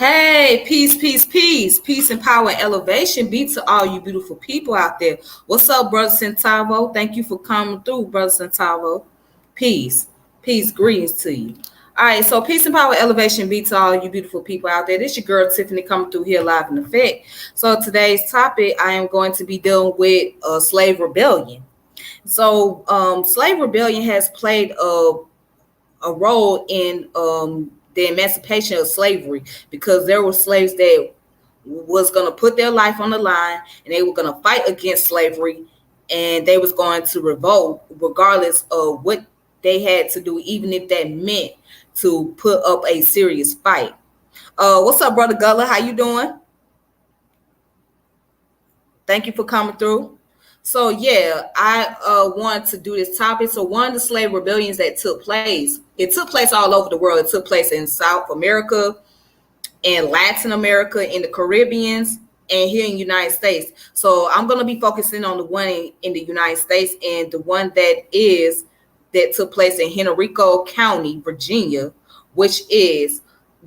Hey, peace, peace, peace, peace and power and elevation be to all you beautiful people out there. What's up, Brother Centavo? Thank you for coming through, Brother Centavo. Peace, peace, greetings to you. All right, so peace and power, elevation be to all you beautiful people out there. This your girl Tiffany coming through here live in effect. So today's topic, I am going to be dealing with slave rebellion. So slave rebellion has played a role in the emancipation of slavery, because there were slaves that was going to put their life on the line, and they were going to fight against slavery, and they was going to revolt regardless of what they had to do, even if that meant to put up a serious fight. What's up, Brother Gullah? How you doing? Thank you for coming through. So yeah, I wanted to do this topic. So one of the slave rebellions that took place, it took place all over the world. It took place in South America, in Latin America, in the Caribbeans, and here in the United States. So I'm going to be focusing on the one in the United States, and the one that took place in Henrico County, Virginia, which is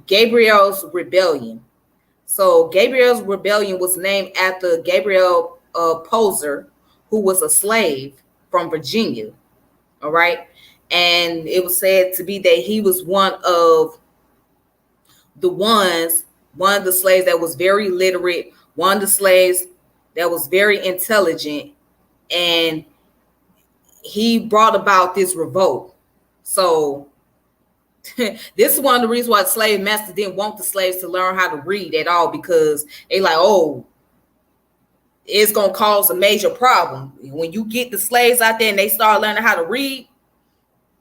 Gabriel's Rebellion. So Gabriel's Rebellion was named after Gabriel Poser, who was a slave from Virginia. All right. And it was said to be that he was one of the slaves that was very literate, one of the slaves that was very intelligent, and he brought about this revolt. So this is one of the reasons why the slave master didn't want the slaves to learn how to read at all, because they like, oh, it's going to cause a major problem. When you get the slaves out there and they start learning how to read,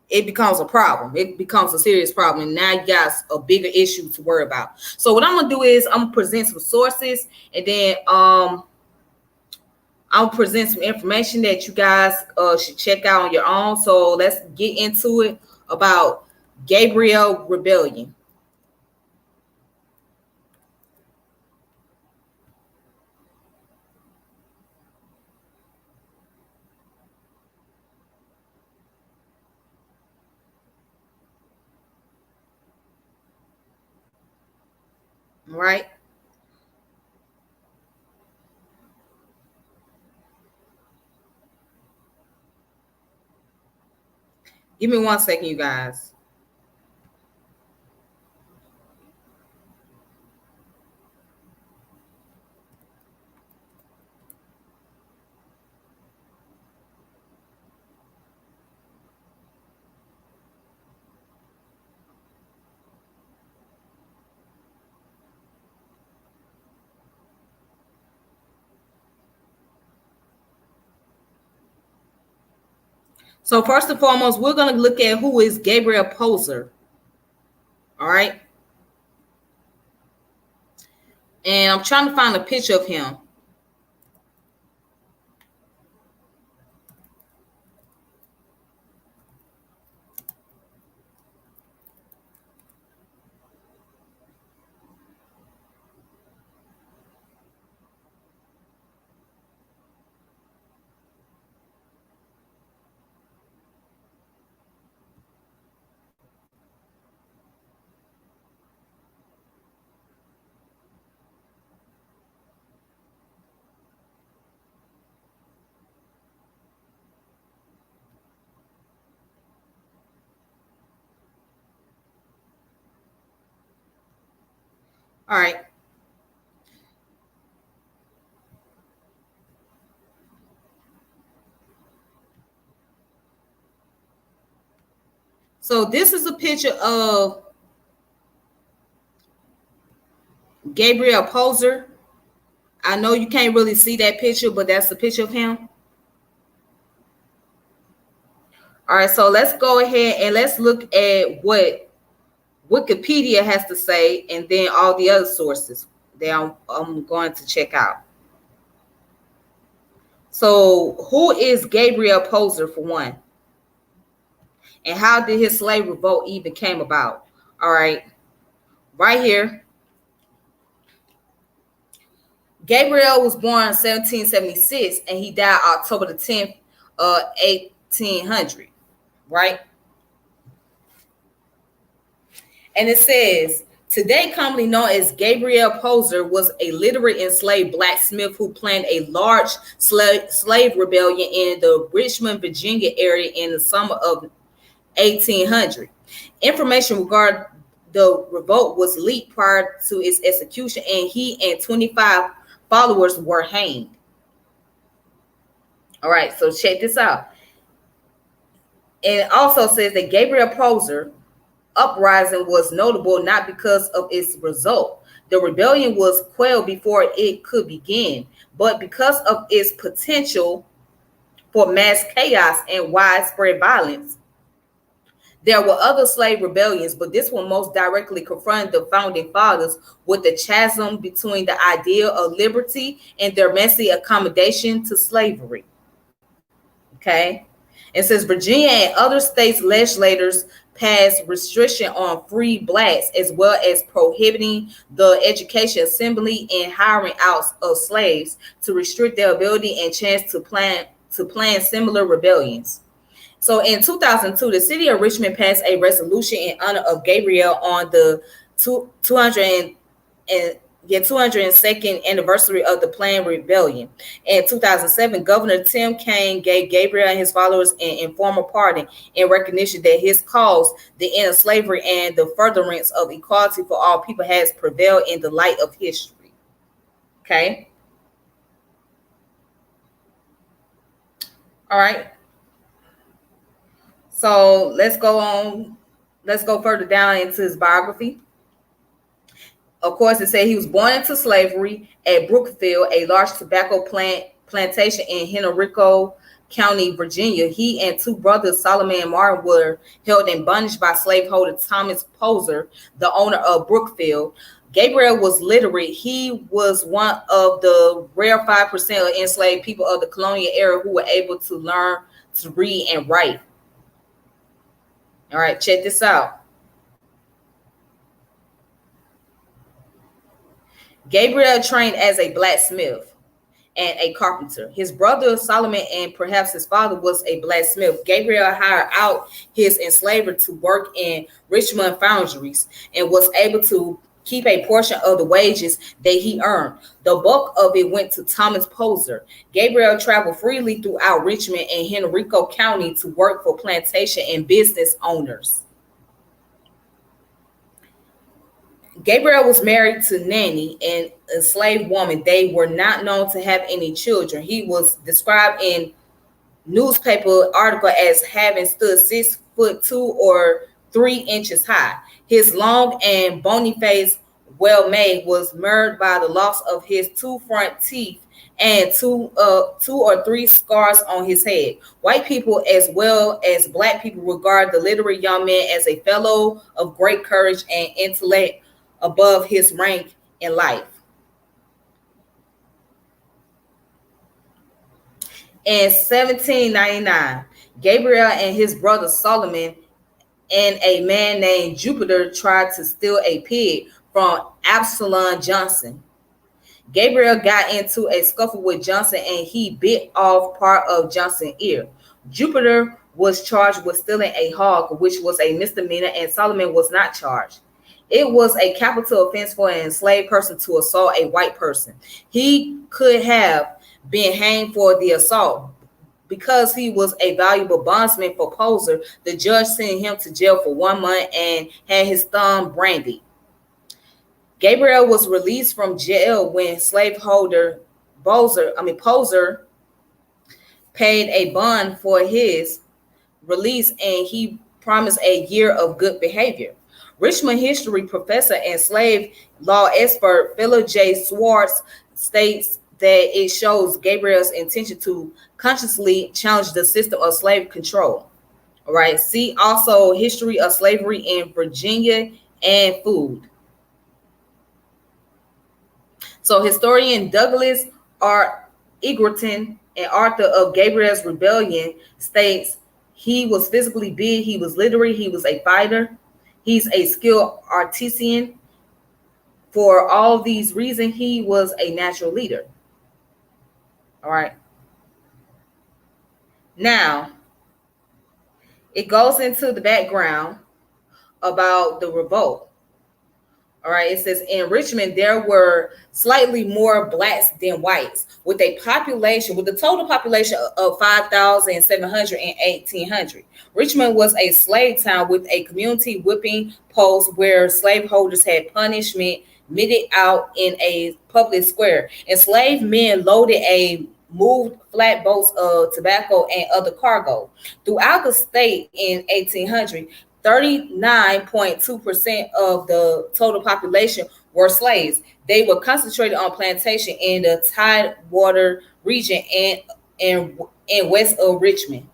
it becomes a problem. It becomes a serious problem. And now you got a bigger issue to worry about. So what I'm going to do is I'm going to present some sources, and then I'll present some information that you guys should check out on your own. So let's get into it about Gabriel Rebellion. Right. Give me 1 second, you guys. So first and foremost, we're going to look at who is Gabriel Poser. All right. And I'm trying to find a picture of him. All right. So this is a picture of Gabriel Poser. I know you can't really see that picture, but that's the picture of him. All right, so let's go ahead and let's look at what Wikipedia has to say, and then all the other sources that I'm going to check out. So who is Gabriel Poser, for one? And how did his slave revolt even came about? All right, right here. Gabriel was born in 1776, and he died October the 10th, 1800, right? And it says, Today commonly known as Gabriel Poser, was a literate enslaved blacksmith who planned a large slave rebellion in the Richmond, Virginia area in the summer of 1800. Information regarding the revolt was leaked prior to its execution, and he and 25 followers were hanged. All right, so check this out. And it also says that Gabriel Prosser uprising was notable not because of its result. The rebellion was quelled before it could begin, but because of its potential for mass chaos and widespread violence. There were other slave rebellions, but this one most directly confronted the founding fathers with the chasm between the idea of liberty and their messy accommodation to slavery. Okay. It says Virginia and other states' legislators passed restriction on free blacks, as well as prohibiting the education, assembly, and hiring out of slaves to restrict their ability and chance to plan similar rebellions. So in 2002, the city of Richmond passed a resolution in honor of Gabriel on the 202nd anniversary of the planned rebellion. In 2007, Governor Tim Kaine gave Gabriel and his followers an informal pardon in recognition that his cause, the end of slavery and the furtherance of equality for all people, has prevailed in the light of history. Okay. All right. So let's go on. Let's go further down into his biography. Of course, it said he was born into slavery at Brookfield, a large tobacco plantation in Henrico County, Virginia. He and two brothers, Solomon and Martin, were held in bondage by slaveholder Thomas Poser, the owner of Brookfield. Gabriel was literate. He was one of the rare 5% of enslaved people of the colonial era who were able to learn to read and write. All right, check this out. Gabriel trained as a blacksmith and a carpenter. His brother Solomon and perhaps his father was a blacksmith. Gabriel hired out his enslaver to work in Richmond foundries and was able to keep a portion of the wages that he earned. The bulk of it went to Thomas Poser. Gabriel traveled freely throughout Richmond and Henrico County to work for plantation and business owners. Gabriel was married to Nanny, an enslaved woman. They were not known to have any children. He was described in newspaper article as having stood 6'2" or 3 inches high. His long and bony face, well made, was marred by the loss of his 2 front teeth and two or three scars on his head. White people as well as black people regard the literate young man as a fellow of great courage and intellect above his rank in life. In 1799, Gabriel and his brother Solomon and a man named Jupiter tried to steal a pig from Absalom Johnson. Gabriel got into a scuffle with Johnson and he bit off part of Johnson's ear. Jupiter was charged with stealing a hog, which was a misdemeanor, and Solomon was not charged. It was a capital offense for an enslaved person to assault a white person. He could have been hanged for the assault. Because he was a valuable bondsman for Poser, the judge sent him to jail for 1 month and had his thumb branded. Gabriel was released from jail when slaveholder Poser paid a bond for his release, and he promised a year of good behavior. Richmond history professor and slave law expert Philip J. Swartz states that it shows Gabriel's intention to consciously challenge the system of slave control. All right. See also history of slavery in Virginia and food. So historian Douglas R. Egerton, an author of Gabriel's Rebellion, states he was physically big, he was literate, he was a fighter, he's a skilled artisan. For all these reasons, he was a natural leader. All right. Now, it goes into the background about the revolt. All right, it says in Richmond there were slightly more blacks than whites, with a total population of 5,700 in 1800. Richmond was a slave town with a community whipping post where slaveholders had punishment meted out in a public square. Enslaved men loaded a moved flatboats of tobacco and other cargo. Throughout the state in 1800, 39.2% of the total population were slaves. They were concentrated on plantation in the Tidewater region and west of Richmond.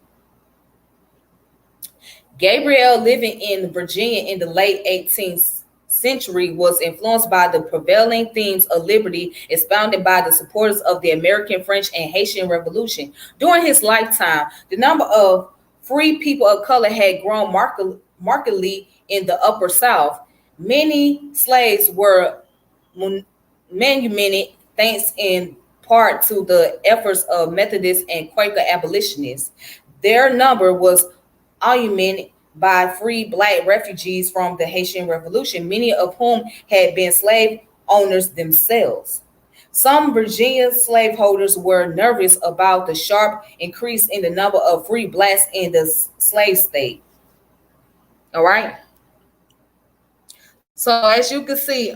Gabriel, living in Virginia in the late 18th century, was influenced by the prevailing themes of liberty expounded by the supporters of the American, French, and Haitian Revolution. During his lifetime, the number of free people of color had grown markedly in the Upper South. Many slaves were manumitted thanks in part to the efforts of Methodist and Quaker abolitionists. Their number was augmented by free black refugees from the Haitian Revolution, many of whom had been slave owners themselves. Some Virginia slaveholders were nervous about the sharp increase in the number of free blacks in the slave state. All right. So as you can see,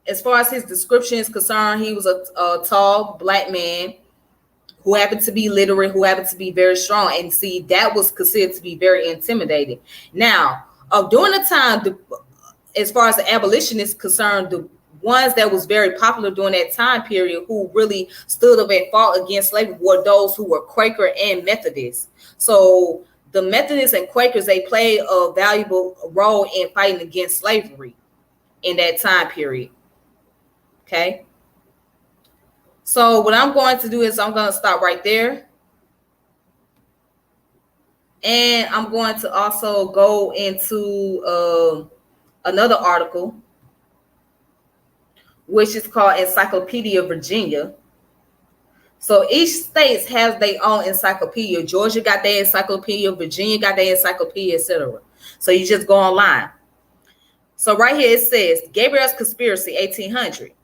as far as his description is concerned, he was a tall black man who happened to be literate, who happened to be very strong. And see, that was considered to be very intimidating. Now, during the time, as far as the abolitionists concerned, the ones that was very popular during that time period who really stood up and fought against slavery were those who were Quaker and Methodist. So the Methodists and Quakers, they played a valuable role in fighting against slavery in that time period. Okay. So what I'm going to do is I'm going to stop right there. And I'm going to also go into another article, which is called Encyclopedia Virginia. So each state has their own encyclopedia. Georgia got their encyclopedia, Virginia got their encyclopedia, etc. So you just go online. So right here it says Gabriel's Conspiracy, 1800.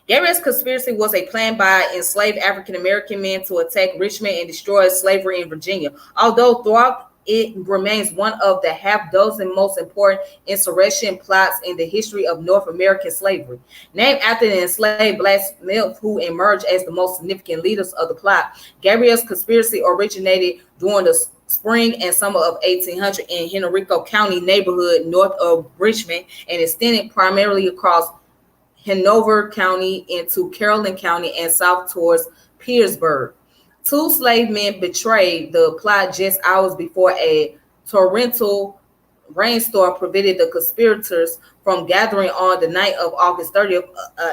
Gabriel's conspiracy was a plan by enslaved African-American men to attack Richmond and destroy slavery in Virginia. Although throughout it remains one of the half dozen most important insurrection plots in the history of North American slavery. Named after the enslaved blacksmiths who emerged as the most significant leaders of the plot, Gabriel's conspiracy originated during the spring and summer of 1800 in Henrico County neighborhood north of Richmond and extended primarily across Hanover County into Caroline County and south towards Petersburg. Two slave men betrayed the plot just hours before a torrential rainstorm prevented the conspirators from gathering on the night of August 30th,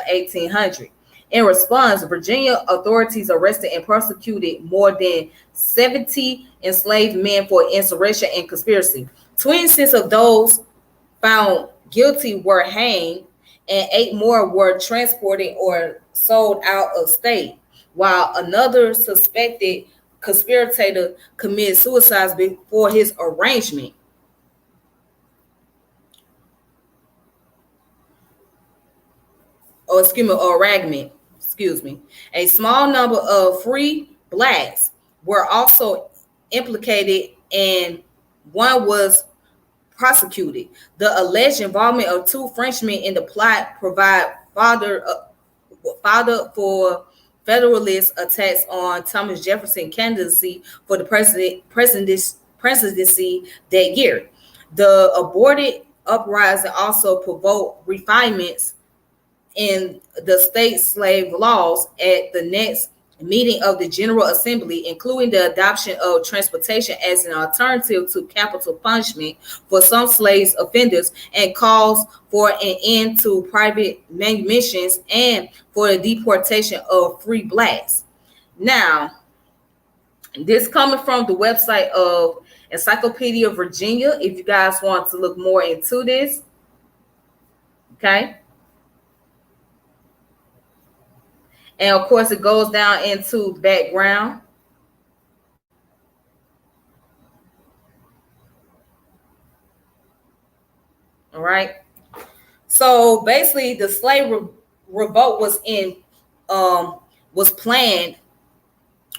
1800. In response, Virginia authorities arrested and prosecuted more than 70 enslaved men for insurrection and conspiracy. 26 of those found guilty were hanged, and 8 more were transported or sold out of state, while another suspected conspirator committed suicide before his arraignment. A small number of free blacks were also implicated, and one was prosecuted. The alleged involvement of 2 Frenchmen in the plot provide fodder for Federalist attacks on Thomas Jefferson's candidacy for the presidency that year. The aborted uprising also provoked refinements in the state slave laws at the next meeting of the General Assembly, including the adoption of transportation as an alternative to capital punishment for some slave offenders, and calls for an end to private manumissions and for the deportation of free blacks. Now, this coming from the website of Encyclopedia Virginia, if you guys want to look more into this. Okay. And of course, it goes down into the background. All right. So basically, the revolt was planned,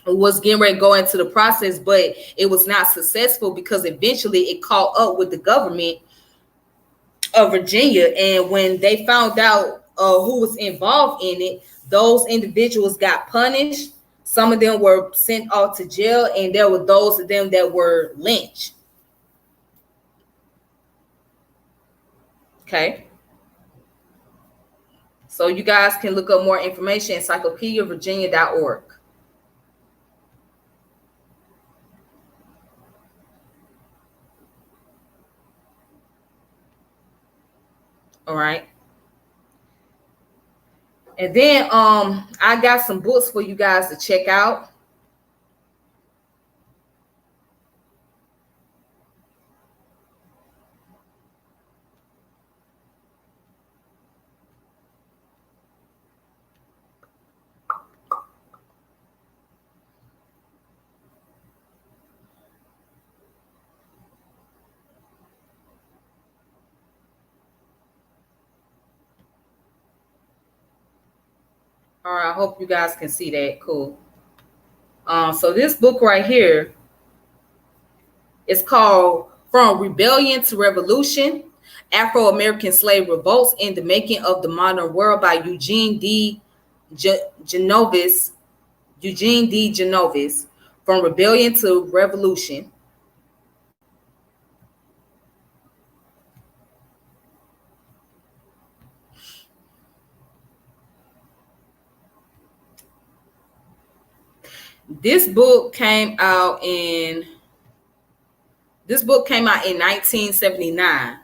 was getting ready to go into the process, but it was not successful because eventually it caught up with the government of Virginia, and when they found out who was involved in it, those individuals got punished. Some of them were sent off to jail, and there were those of them that were lynched. Okay. So you guys can look up more information, encyclopediavirginia.org. All right. And then I got some books for you guys to check out. All right, I hope you guys can see that. Cool. So this book right here is called From Rebellion to Revolution, Afro-American Slave Revolts in the Making of the Modern World by Eugene D. Genovis. Eugene D. Genovis, From Rebellion to Revolution. This book came out in 1979.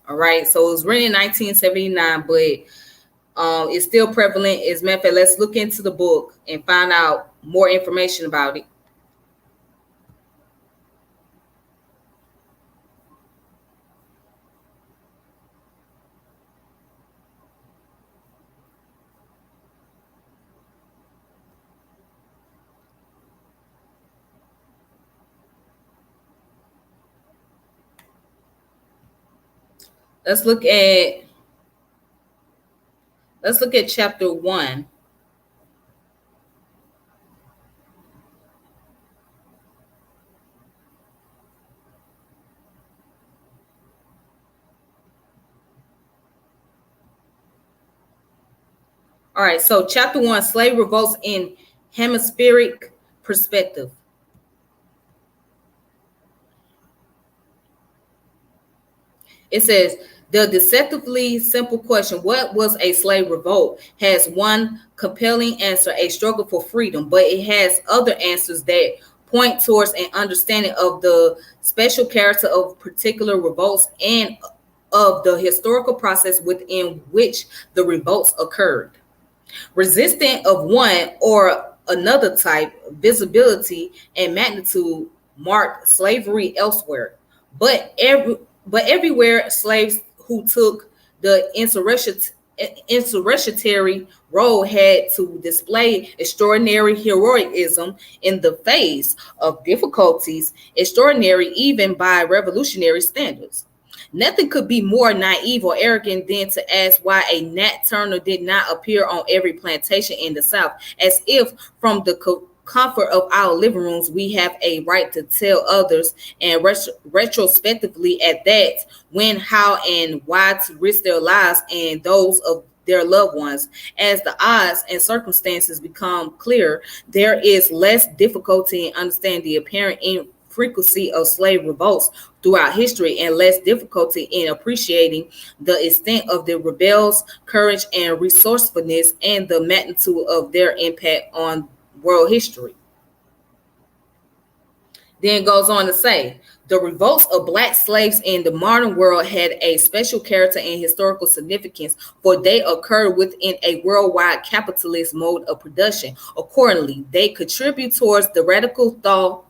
All right, so it was written in 1979, but it's still prevalent. As a matter of fact, let's look into the book and find out more information about it. Let's look at chapter 1. All right, so chapter 1, Slave Revolts in Hemispheric Perspective. It says, the deceptively simple question, what was a slave revolt, has one compelling answer, a struggle for freedom, but it has other answers that point towards an understanding of the special character of particular revolts and of the historical process within which the revolts occurred. Resistance of one or another type, visibility and magnitude marked slavery elsewhere, but everywhere slaves who took the insurrectionary role had to display extraordinary heroism in the face of difficulties, extraordinary even by revolutionary standards. Nothing could be more naive or arrogant than to ask why a Nat Turner did not appear on every plantation in the South, as if from the comfort of our living rooms we have a right to tell others, and retrospectively at that, when, how, and why to risk their lives and those of their loved ones. As the odds and circumstances become clearer, there is less difficulty in understanding the apparent frequency of slave revolts throughout history, and less difficulty in appreciating the extent of the rebels' courage and resourcefulness and the magnitude of their impact on world history. Then goes on to say, the revolts of black slaves in the modern world had a special character and historical significance, for they occurred within a worldwide capitalist mode of production. Accordingly, they contribute towards the radical though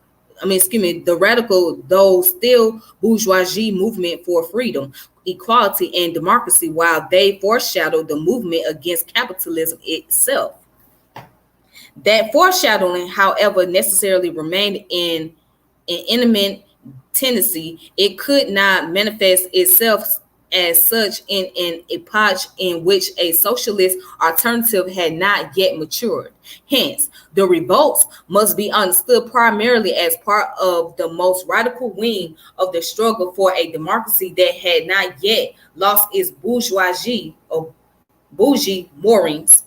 still bourgeoisie movement for freedom, equality, and democracy, while they foreshadow the movement against capitalism itself. That foreshadowing, however, necessarily remained in an intimate tendency. It could not manifest itself as such in an epoch in which a socialist alternative had not yet matured. Hence, the revolts must be understood primarily as part of the most radical wing of the struggle for a democracy that had not yet lost its bourgeoisie or bougie moorings.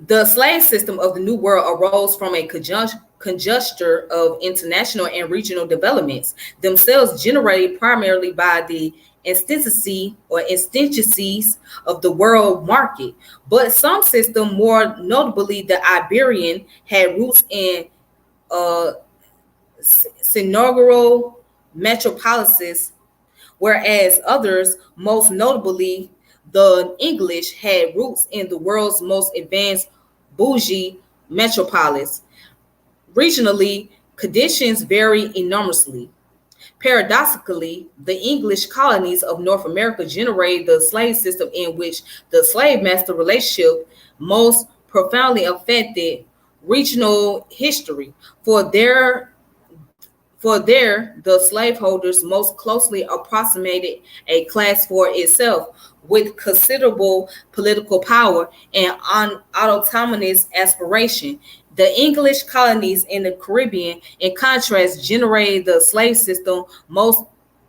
The slave system of the New World arose from a conjuncture of international and regional developments, themselves generated primarily by the instances of the world market. But some system, more notably the Iberian, had roots in inaugural metropolises, whereas others, most notably the English, had roots in the world's most advanced bougie metropolis. Regionally, conditions vary enormously. Paradoxically, the English colonies of North America generated the slave system in which the slave-master relationship most profoundly affected regional history. For there, the slaveholders most closely approximated a class for itself with considerable political power and autonomous aspiration. The English colonies in the Caribbean, in contrast, generated the slave system most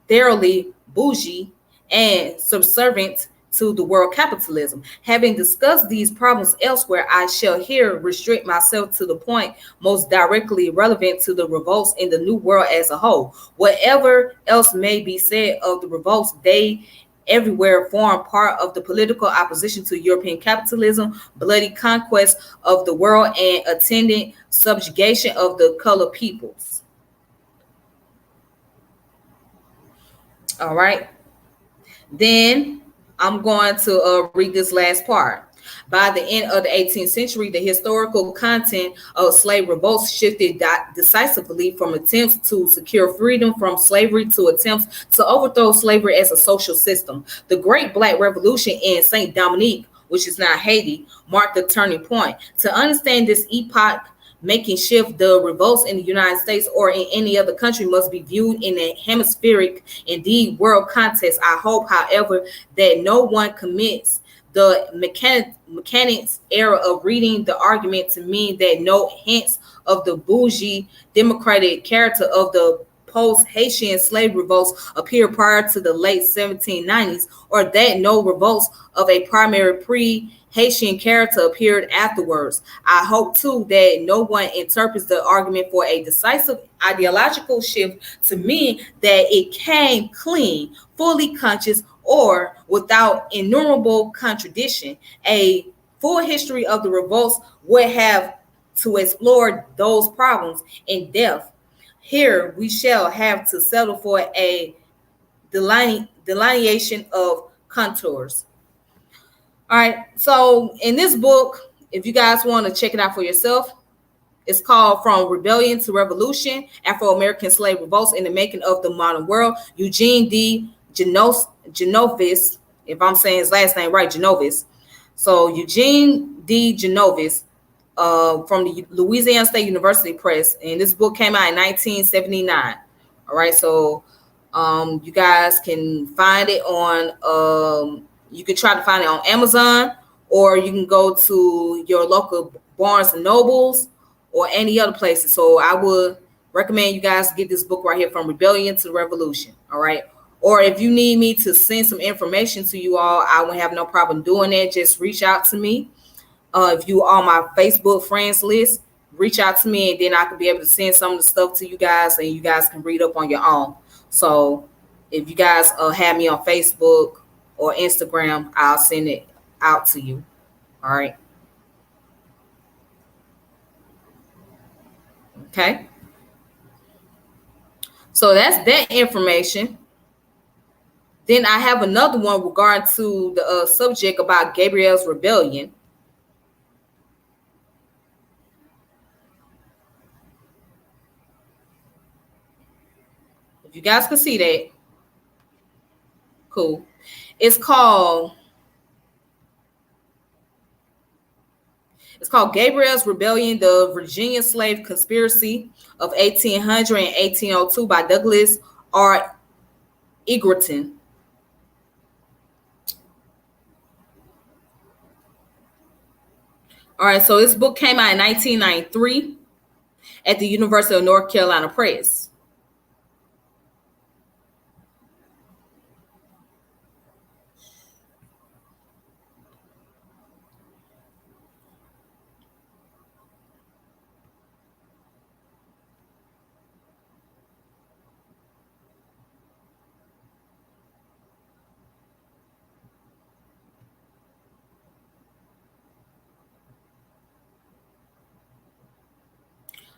thoroughly bougie and subservient to the world capitalism. Having discussed these problems elsewhere, I shall here restrict myself to the point most directly relevant to the revolts in the New World as a whole. Whatever else may be said of the revolts, they everywhere form part of the political opposition to European capitalism, bloody conquest of the world, and attendant subjugation of the colored peoples. All right. Then I'm going to read this last part. By the end of the 18th century, the historical content of slave revolts shifted decisively from attempts to secure freedom from slavery to attempts to overthrow slavery as a social system. The Great Black Revolution in Saint Dominique, which is now Haiti, marked the turning point. To understand this epoch making shift, the revolts in the United States or in any other country must be viewed in a hemispheric, indeed world context. I hope, however, that no one commits the mechanics error of reading the argument to mean that no hints of the bougie democratic character of the post-Haitian slave revolts appeared prior to the late 1790s, or that no revolts of a primary pre-Haitian character appeared afterwards. I hope, too, that no one interprets the argument for a decisive ideological shift to mean that it came clean, fully conscious, or without innumerable contradiction. A full history of the revolts would have to explore those problems in depth. Here we shall have to settle for a delineation of contours. All right, so in this book, if you guys want to check it out for yourself, it's called From Rebellion to Revolution, Afro-American Slave Revolts in the Making of the Modern World. Eugene D. Genovis, if I'm saying his last name right, Genovis. So Eugene D. Genovis from the Louisiana State University Press, and this book came out in 1979. All right, so you guys can find it on, you can try to find it on Amazon, or you can go to your local Barnes and Nobles or any other places. So I would recommend you guys get this book right here, From Rebellion to Revolution. All right. Or if you need me to send some information to you all, I won't have no problem doing that. Just reach out to me. If you are on my Facebook friends list, reach out to me, and then I can be able to send some of the stuff to you guys, and you guys can read up on your own. So if you guys have me on Facebook or Instagram, I'll send it out to you. All right. Okay. So that's that information. Then I have another one regarding to the subject about Gabriel's rebellion. If you guys can see that, cool. It's called Gabriel's Rebellion, the Virginia Slave Conspiracy of 1800 and 1802 by Douglas or Egerton. All right, so this book came out in 1993 at the University of North Carolina Press.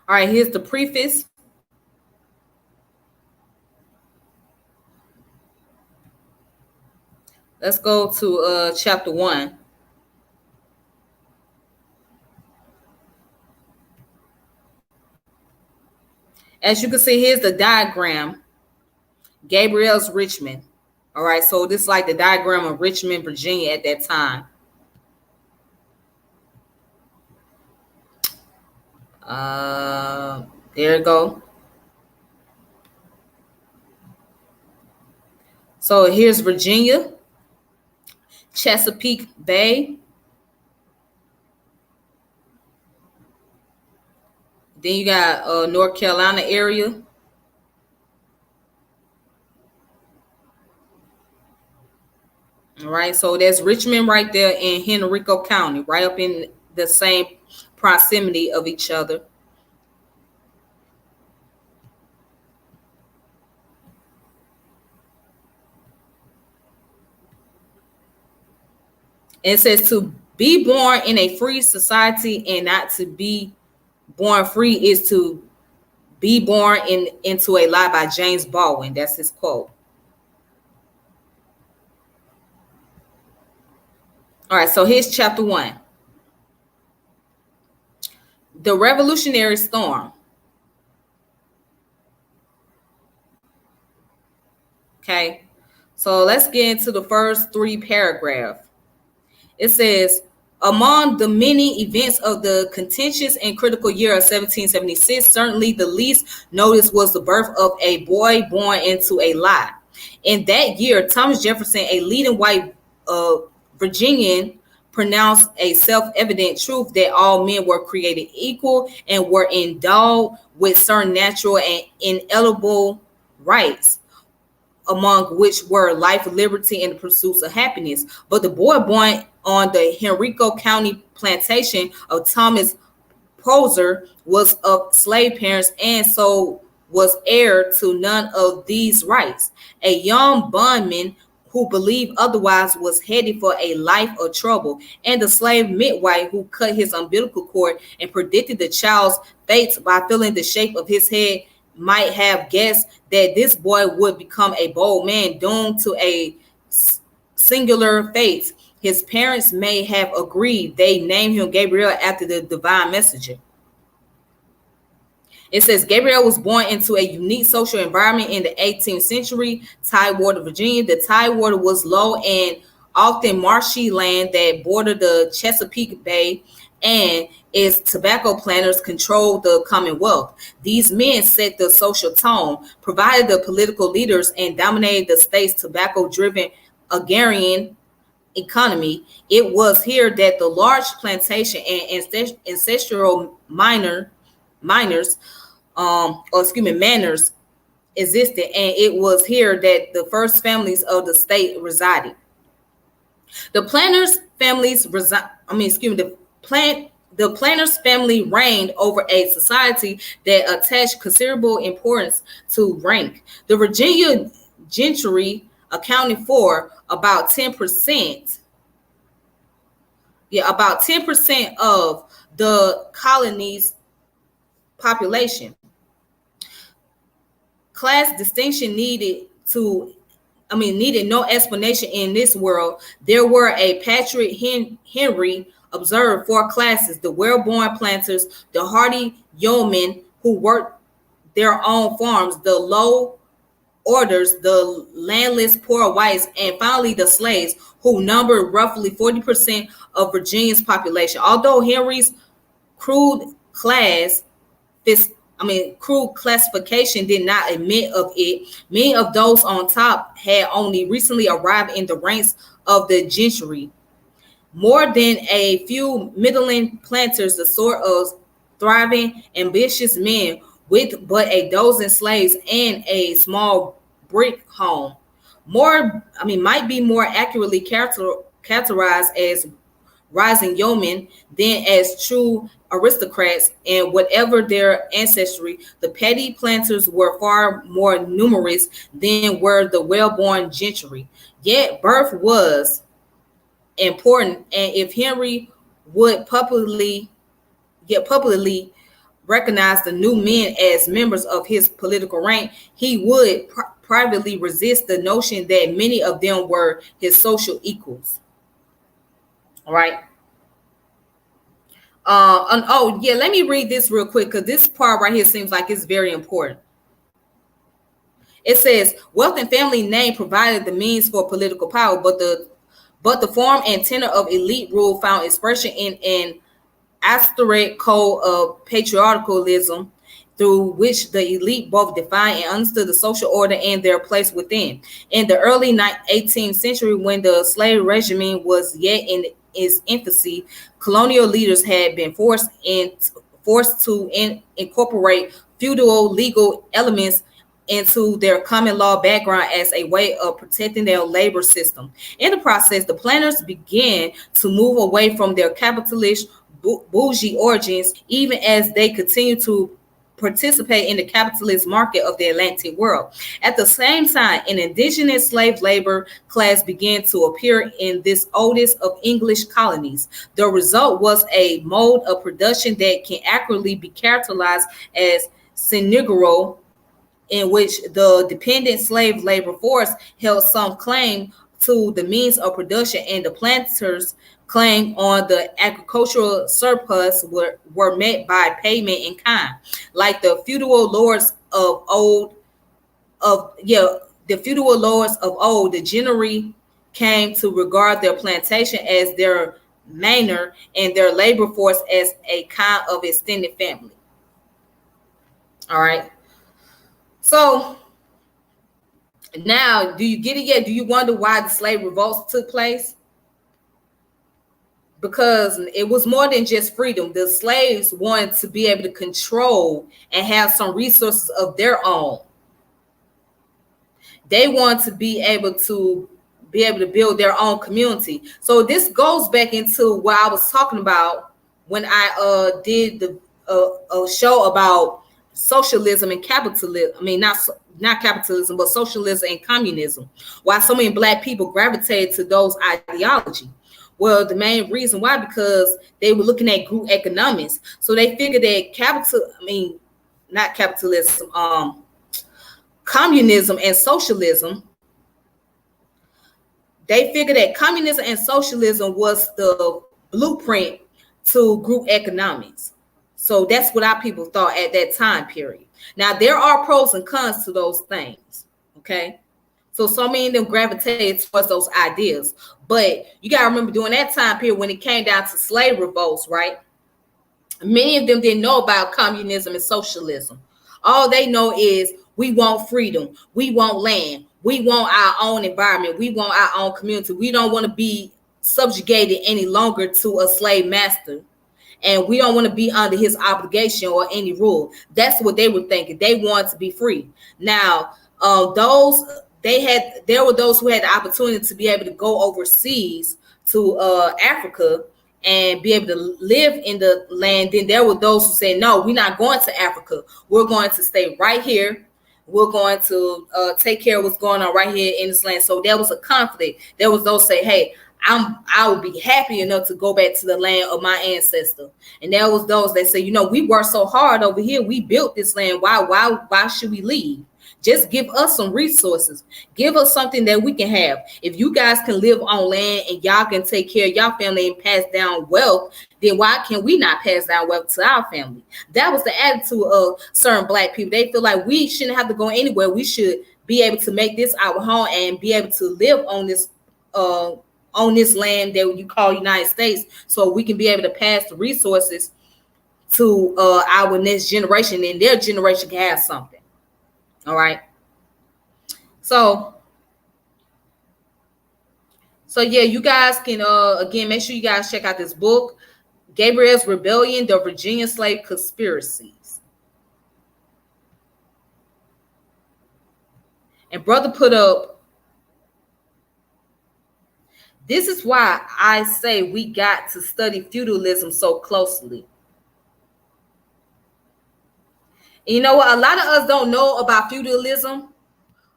All right, here's the preface. Let's go to chapter 1. As you can see, here's the diagram. Gabriel's Richmond. All right, so this is like the diagram of Richmond, Virginia at that time. There you go. So here's Virginia, Chesapeake Bay. Then you got North Carolina area. All right, so that's Richmond right there in Henrico County, right up in the same proximity of each other. It says to be born in a free society and not to be born free is to be born into a lie, by James Baldwin. That's his quote. All right, so here's chapter 1. The Revolutionary Storm. Okay, so let's get into the first 3 paragraphs. It says, among the many events of the contentious and critical year of 1776, certainly the least noticed was the birth of a boy born into a lie. In that year, Thomas Jefferson, a leading white Virginian, pronounced a self-evident truth that all men were created equal and were endowed with certain natural and inalienable rights, among which were life, liberty, and the pursuits of happiness. But the boy born on the Henrico County plantation of Thomas Poser was of slave parents and so was heir to none of these rights. A young bondman who believed otherwise was headed for a life of trouble, and the slave midwife who cut his umbilical cord and predicted the child's fate by feeling the shape of his head might have guessed that this boy would become a bold man doomed to a singular fate. His parents may have agreed. They named him Gabriel after the divine messenger. It says Gabriel was born into a unique social environment in the 18th century, Tidewater, Virginia. The Tidewater was low and often marshy land that bordered the Chesapeake Bay, and its tobacco planters controlled the Commonwealth. These men set the social tone, provided the political leaders, and dominated the state's tobacco-driven agrarian economy. It was here that the large plantation and ancestral manners existed, and it was here that the first families of the state resided. The planters' families the planters' family reigned over a society that attached considerable importance to rank. The Virginia gentry accounted for about 10%. About 10% of the colony's population. Class distinction needed no explanation in this world. There were a Patrick Henry observed 4 classes: the well-born planters, the hardy yeomen who worked their own farms, the low orders, the landless poor whites, and finally the slaves, who numbered roughly 40% of Virginia's population. Although Henry's crude class crude classification did not admit of it. Many of those on top had only recently arrived in the ranks of the gentry. More than a few middling planters, the sort of thriving, ambitious men with but a dozen slaves and a small brick home. Might be more accurately characterized as rising yeomen than as true aristocrats, and whatever their ancestry, the petty planters were far more numerous than were the well-born gentry. Yet birth was important, and if Henry would publicly recognize the new men as members of his political rank, he would privately resist the notion that many of them were his social equals. All right. Let me read this real quick because this part right here seems like it's very important. It says, wealth and family name provided the means for political power, but the form and tenor of elite rule found expression in an asterisk code of patriarchalism through which the elite both defined and understood the social order and their place within. In the early 18th century, when the slave regime was yet in its infancy, colonial leaders had been forced to incorporate feudal legal elements into their common law background as a way of protecting their labor system. In the process, the planters began to move away from their capitalist bougie origins, even as they continued to participate in the capitalist market of the Atlantic world. At the same time, an indigenous slave labor class began to appear in this oldest of English colonies. The result was a mode of production that can accurately be characterized as sinegro, in which the dependent slave labor force held some claim to the means of production, and the planters' claim on the agricultural surplus were met by payment in kind. Like the feudal lords of old, the gentry came to regard their plantation as their manor and their labor force as a kind of extended family. All right. So now, do you get it yet? Do you wonder why the slave revolts took place? Because it was more than just freedom. The slaves wanted to be able to control and have some resources of their own. They want to be able to build their own community. So this goes back into what I was talking about when I did the a show about socialism and capitalism. Not capitalism, but socialism and communism. Why so many Black people gravitated to those ideology? Well, the main reason why, because they were looking at group economics. So they figured that communism and socialism, they figured that communism and socialism was the blueprint to group economics. So that's what our people thought at that time period. Now, there are pros and cons to those things, okay? So many of them gravitated towards those ideas. But you got to remember, during that time period, when it came down to slave revolts, right? Many of them didn't know about communism and socialism. All they know is we want freedom. We want land. We want our own environment. We want our own community. We don't want to be subjugated any longer to a slave master. And we don't want to be under his obligation or any rule. That's what they were thinking. They wanted to be free. Now, there were those who had the opportunity to be able to go overseas to Africa and be able to live in the land. Then there were those who said, no, we're not going to Africa. We're going to stay right here. We're going to take care of what's going on right here in this land. So there was a conflict. There was those say, hey, I would be happy enough to go back to the land of my ancestor. And there was those that say, we worked so hard over here. We built this land. Why should we leave? Just give us some resources. Give us something that we can have. If you guys can live on land and y'all can take care of y'all family and pass down wealth, then why can we not pass down wealth to our family? That was the attitude of certain Black people. They feel like we shouldn't have to go anywhere. We should be able to make this our home and be able to live on this land that you call United States, so we can be able to pass the resources to our next generation, and their generation can have something. All right. So yeah, you guys can again make sure you guys check out this book, Gabriel's Rebellion: The Virginia Slave Conspiracies. And brother put up, this is why I say we got to study feudalism so closely. And you know what? A lot of us don't know about feudalism.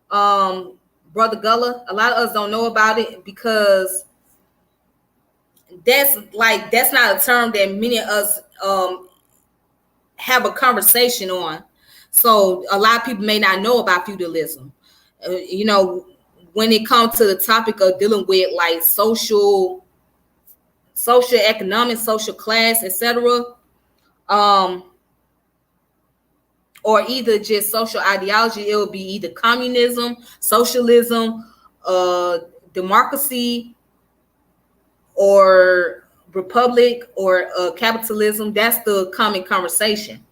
Brother Gullah, a lot of us don't know about it because that's not a term that many of us have a conversation on. So a lot of people may not know about feudalism. You know, when it comes to the topic of dealing with like social economic, social class, etc., or either just social ideology, it will be either communism, socialism, democracy, or republic, or capitalism. That's the common conversation.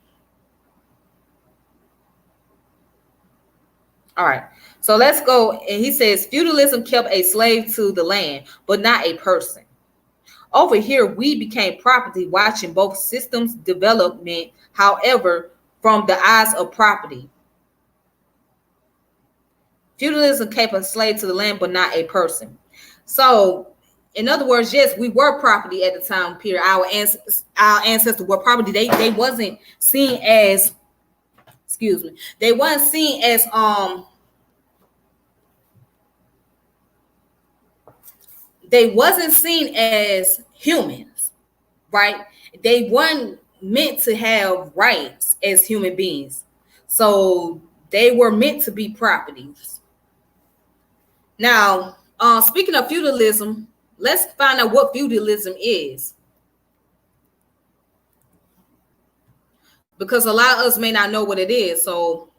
All right. So let's go. And he says, feudalism kept a slave to the land, but not a person. Over here, we became property, watching both systems development, however, from the eyes of property. Feudalism kept a slave to the land, but not a person. So, in other words, yes, we were property at the time period. Our ancestors were property. They wasn't seen as, they wasn't seen as they wasn't seen as humans, right? They weren't meant to have rights as human beings. So they were meant to be properties. Now, speaking of feudalism, let's find out what feudalism is. Because a lot of us may not know what it is. So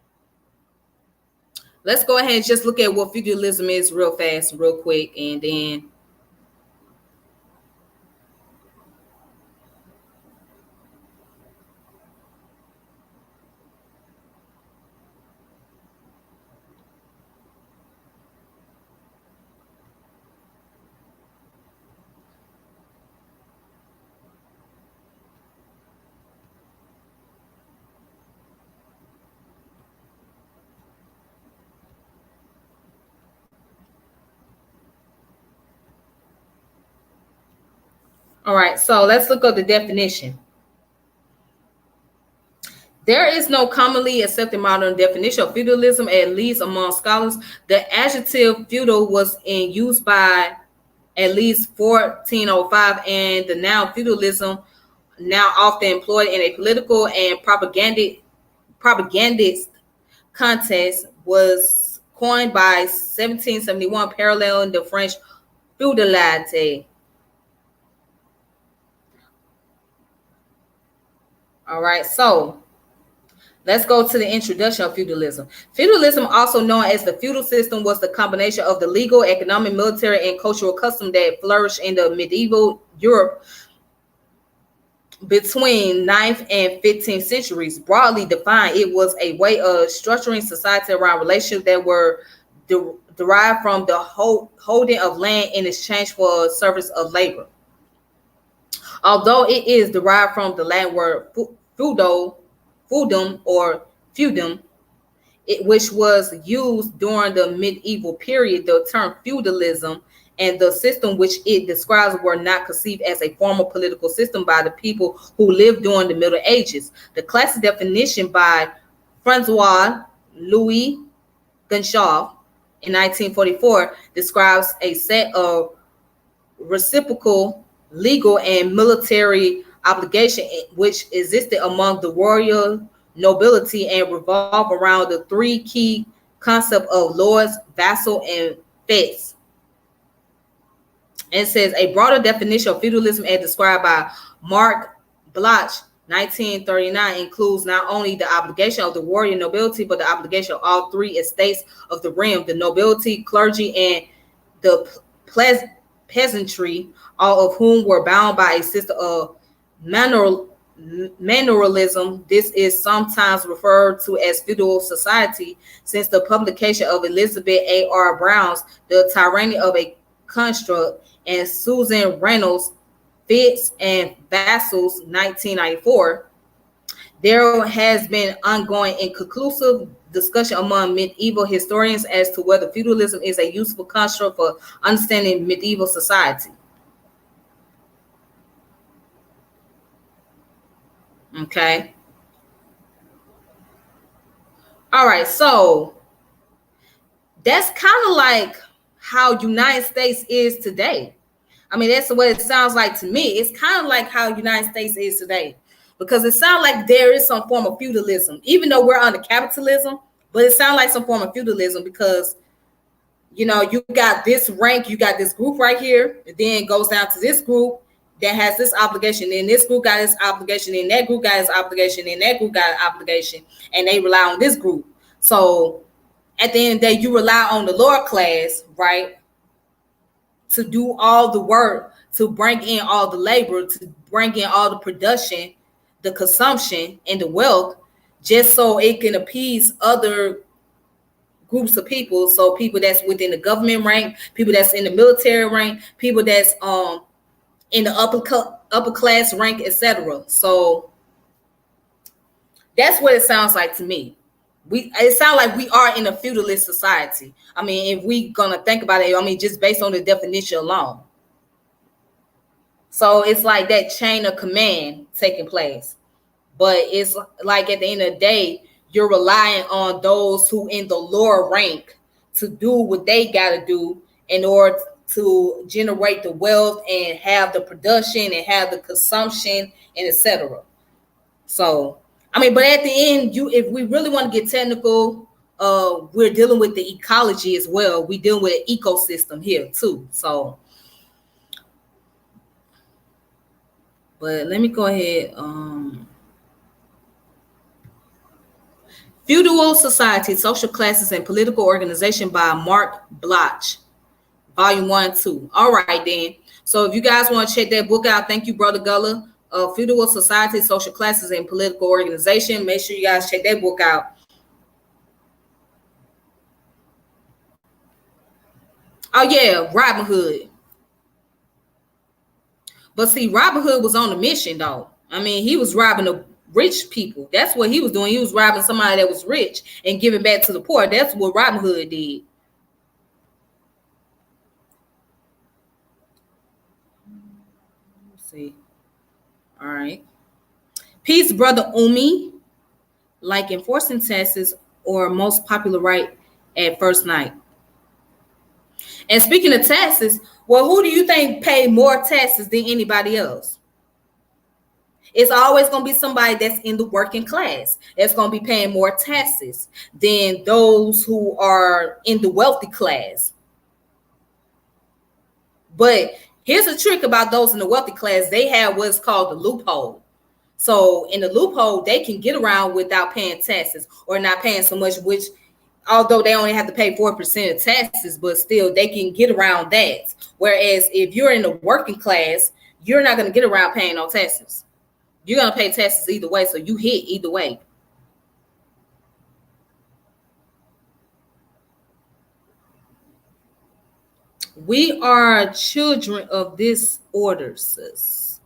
let's go ahead and just look at what feudalism is real fast, real quick, and then all right, so let's look up the definition. There is no commonly accepted modern definition of feudalism, at least among scholars. The adjective feudal was in use by at least 1405, and the noun feudalism, now often employed in a political and propagandist context, was coined by 1771, paralleling the French feudalité. All right, so let's go to the introduction of feudalism. Feudalism, also known as the feudal system, was the combination of the legal, economic, military, and cultural custom that flourished in the medieval Europe between 9th and 15th centuries. Broadly defined, it was a way of structuring society around relationships that were derived from the holding of land in exchange for service of labor. Although it is derived from the Latin word feudum or feudum, which was used during the medieval period, the term feudalism and the system which it describes were not conceived as a formal political system by the people who lived during the Middle Ages. The classic definition by Francois Louis Gonchov in 1944 describes a set of reciprocal legal and military obligation which existed among the royal nobility and revolve around the three key concepts of lords, vassal, and fets. And says a broader definition of feudalism as described by Mark Bloch, 1939, includes not only the obligation of the royal nobility, but the obligation of all three estates of the realm, the nobility, clergy, and the peasantry, all of whom were bound by a system of manorialism. This is sometimes referred to as feudal society since the publication of Elizabeth A.R. Brown's The Tyranny of a Construct and Susan Reynolds' Fits and Vassals, 1994. There has been ongoing and conclusive discussion among medieval historians as to whether feudalism is a useful construct for understanding medieval society. Okay. All right. So that's kind of like how United States is today. I mean, that's what it sounds like to me. It's kind of like how United States is today, because it sounds like there is some form of feudalism, even though we're under capitalism, but it sounds like some form of feudalism because, you know, you got this rank, you got this group right here, and then it goes down to this group that has this obligation, and this group got this obligation, and that group got this obligation, and that group got an obligation, and they rely on this group. So at the end of the day, you rely on the lower class, right, to do all the work, to bring in all the labor, to bring in all the production, the consumption, and the wealth, just so it can appease other groups of people. So people that's within the government rank, people that's in the military rank, people that's in the upper class rank, etc. So that's what it sounds like to me. It sounds like we are in a feudalist society. I mean, if we gonna think about it, I mean, just based on the definition alone. So it's like that chain of command taking place. But it's like at the end of the day, you're relying on those who in the lower rank to do what they gotta do in order to generate the wealth and have the production and have the consumption and etc. So I mean, but at the end, if we really want to get technical, we're dealing with the ecology as well. We're dealing with an ecosystem here too. So, but let me go ahead. Feudal Society, Social Classes, and Political Organization by Mark Bloch, Volume 1 and 2. All right, then. So if you guys want to check that book out, thank you, Brother Gullah. Feudal Society, Social Classes, and Political Organization. Make sure you guys check that book out. Oh, yeah, Robin Hood. But see, Robin Hood was on a mission, though. I mean, he was robbing the rich people. That's what he was doing. He was robbing somebody that was rich and giving back to the poor. That's what Robin Hood did. Let's see. All right. Peace, Brother Umi. Like enforcing taxes or most popular right at first night. And speaking of taxes, well, who do you think pay more taxes than anybody else? It's always going to be somebody that's in the working class. It's going to be paying more taxes than those who are in the wealthy class. But here's a trick about those in the wealthy class. They have what's called the loophole. So in the loophole, they can get around without paying taxes or not paying so much, which although they only have to pay 4% of taxes, but still they can get around that. Whereas if you're in the working class, you're not going to get around paying no taxes. You're going to pay taxes either way. So you hit either way. We are children of this order, sis.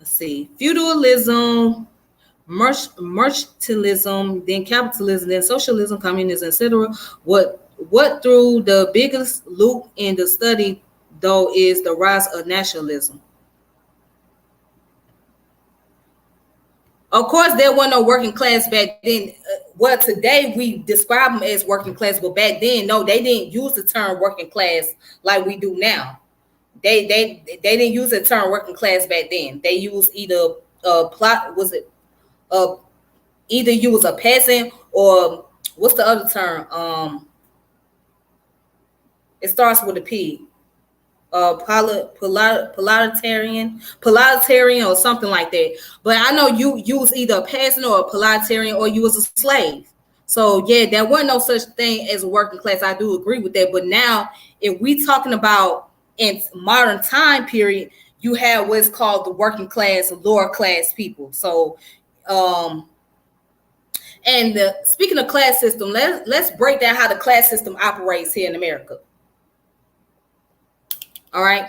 Let's see. Feudalism, mercantilism, then capitalism, then socialism, communism, etc. What through the biggest loop in the study, though, is the rise of nationalism. Of course, there wasn't no working class back then. Well, today we describe them as working class, but back then, no, they didn't use the term working class like we do now. They didn't use the term working class back then. They used either either you was a peasant or what's the other term? It starts with a P. Proletarian or something like that. But I know you was either a peasant or a proletarian or you was a slave. So yeah, there wasn't no such thing as a working class. I do agree with that. But now, if we talking about in modern time period, you have what's called the working class, lower class people. So, and speaking of class system, let's break down how the class system operates here in America. All right.